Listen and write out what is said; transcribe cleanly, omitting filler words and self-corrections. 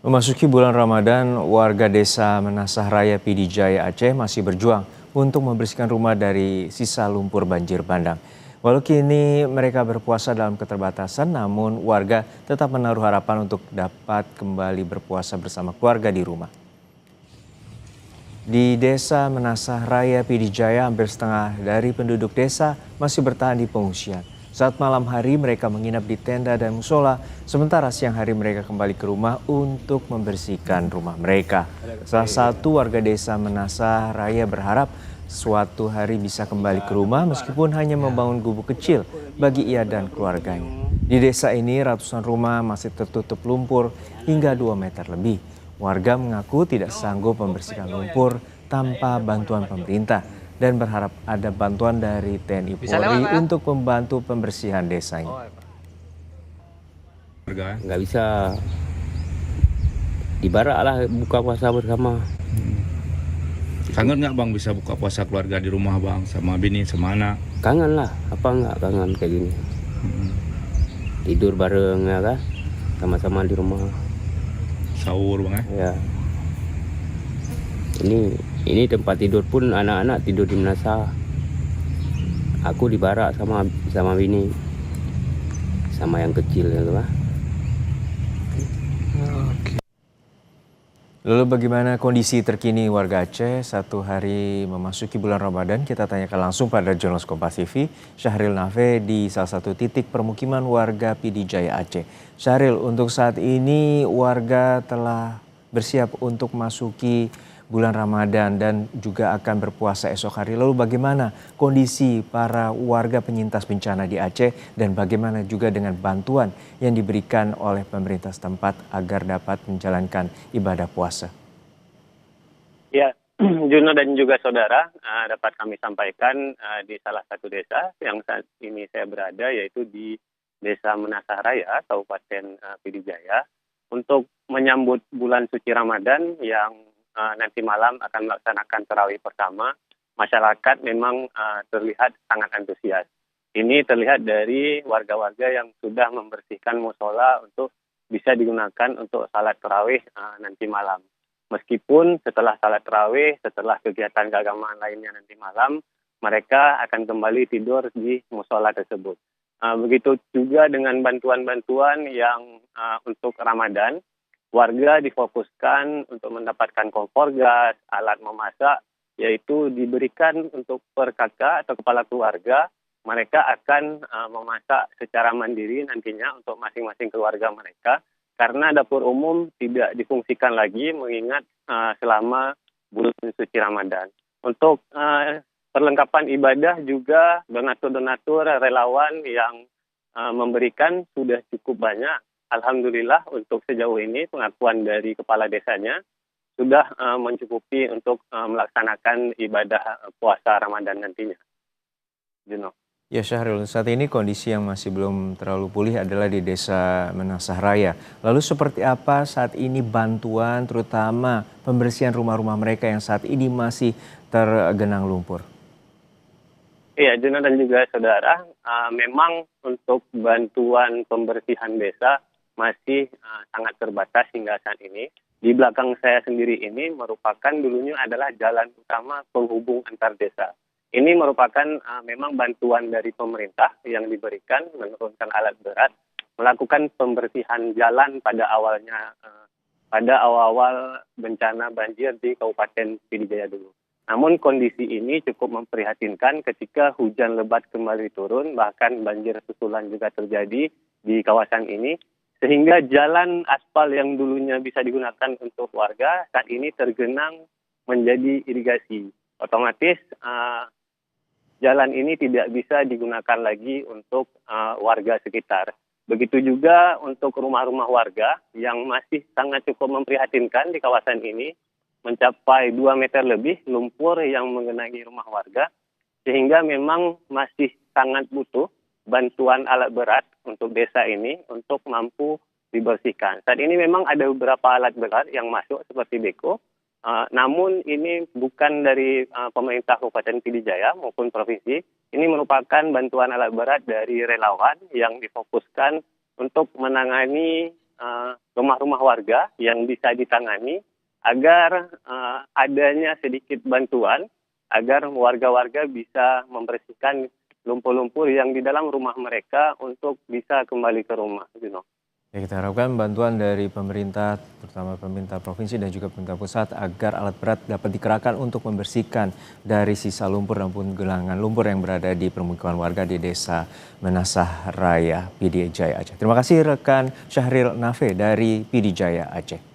Memasuki bulan Ramadan, warga desa Menasah Raya Pidijaya Aceh masih berjuang untuk membersihkan rumah dari sisa lumpur banjir bandang. Walau kini mereka berpuasa dalam keterbatasan, namun warga tetap menaruh harapan untuk dapat kembali berpuasa bersama keluarga di rumah. Di desa Menasah Raya Pidijaya, hampir setengah dari penduduk desa masih bertahan di pengungsian. Saat malam hari mereka menginap di tenda dan musola, sementara siang hari mereka kembali ke rumah untuk membersihkan rumah mereka. Salah satu warga desa Menasah Raya berharap suatu hari bisa kembali ke rumah meskipun hanya membangun gubuk kecil bagi ia dan keluarganya. Di desa ini ratusan rumah masih tertutup lumpur hingga 2 meter lebih. Warga mengaku tidak sanggup membersihkan lumpur tanpa bantuan pemerintah dan berharap ada bantuan dari TNI Polri untuk membantu pembersihan desanya. Nggak bisa dibarak lah buka puasa bersama. Kangen nggak bang bisa buka puasa keluarga di rumah bang sama bini sama anak? Kangen lah, apa nggak kangen kayak gini. Tidur bareng ya kan, sama-sama di rumah. Sahur bang ya? Ya. Ini tempat tidur pun anak-anak tidur di Menasah. Aku di barak sama bini, sama yang kecil ya kan. Lalu bagaimana kondisi terkini warga Aceh satu hari memasuki bulan Ramadan? Kita tanyakan langsung pada jurnalis Kompas TV, Syahril Nave di salah satu titik permukiman warga Pidijaya Aceh. Syahril, untuk saat ini warga telah bersiap untuk masuki bulan Ramadan dan juga akan berpuasa esok hari. Lalu bagaimana kondisi para warga penyintas bencana di Aceh dan bagaimana juga dengan bantuan yang diberikan oleh pemerintah setempat agar dapat menjalankan ibadah puasa? Ya, Juno dan juga saudara, dapat kami sampaikan di salah satu desa yang saat ini saya berada, yaitu di Desa Menasah Raya, Kabupaten Pidijaya, untuk menyambut bulan suci Ramadan yang nanti malam akan melaksanakan tarawih bersama. Masyarakat memang terlihat sangat antusias. Ini terlihat dari warga-warga yang sudah membersihkan musola untuk bisa digunakan untuk salat tarawih nanti malam. Meskipun setelah salat tarawih, setelah kegiatan keagamaan lainnya nanti malam, mereka akan kembali tidur di musola tersebut. Begitu juga dengan bantuan-bantuan yang untuk Ramadan, warga difokuskan untuk mendapatkan kompor gas, alat memasak, yaitu diberikan untuk per kakak atau kepala keluarga. Mereka akan memasak secara mandiri nantinya untuk masing-masing keluarga mereka, karena dapur umum tidak difungsikan lagi mengingat selama bulan suci Ramadan. Untuk perlengkapan ibadah juga donatur-donatur relawan yang memberikan sudah cukup banyak. Alhamdulillah untuk sejauh ini pengakuan dari kepala desanya sudah mencukupi untuk melaksanakan ibadah puasa Ramadan nantinya. Juno. Ya Syahril, saat ini kondisi yang masih belum terlalu pulih adalah di Desa Menasah Raya. Lalu seperti apa saat ini bantuan terutama pembersihan rumah-rumah mereka yang saat ini masih tergenang lumpur? Iya, Juno dan juga saudara, memang untuk bantuan pembersihan desa masih sangat terbatas hingga saat ini. Di belakang saya sendiri ini merupakan dulunya adalah jalan utama penghubung antar desa. Ini merupakan memang bantuan dari pemerintah yang diberikan menurunkan alat berat, melakukan pembersihan jalan pada awalnya, pada awal-awal bencana banjir di Kabupaten Pidijaya dulu. Namun kondisi ini cukup memprihatinkan ketika hujan lebat kembali turun, bahkan banjir susulan juga terjadi di kawasan ini. Sehingga jalan aspal yang dulunya bisa digunakan untuk warga saat ini tergenang menjadi irigasi. Otomatis jalan ini tidak bisa digunakan lagi untuk warga sekitar. Begitu juga untuk rumah-rumah warga yang masih sangat cukup memprihatinkan di kawasan ini, mencapai 2 meter lebih lumpur yang mengenangi rumah warga, sehingga memang masih sangat butuh bantuan alat berat untuk desa ini untuk mampu dibersihkan. Saat ini memang ada beberapa alat berat yang masuk seperti beko, namun ini bukan dari pemerintah Kabupaten Pidijaya maupun provinsi. Ini merupakan bantuan alat berat dari relawan yang difokuskan untuk menangani rumah-rumah warga yang bisa ditangani agar adanya sedikit bantuan agar warga-warga bisa membersihkan lumpur-lumpur yang di dalam rumah mereka untuk bisa kembali ke rumah. Ya, kita harapkan bantuan dari pemerintah, terutama pemerintah provinsi dan juga pemerintah pusat agar alat berat dapat dikerahkan untuk membersihkan dari sisa lumpur maupun gelangan lumpur yang berada di permukiman warga di Desa Menasah Raya, Pidijaya Aceh. Terima kasih rekan Syahril Nafe dari Pidijaya Aceh.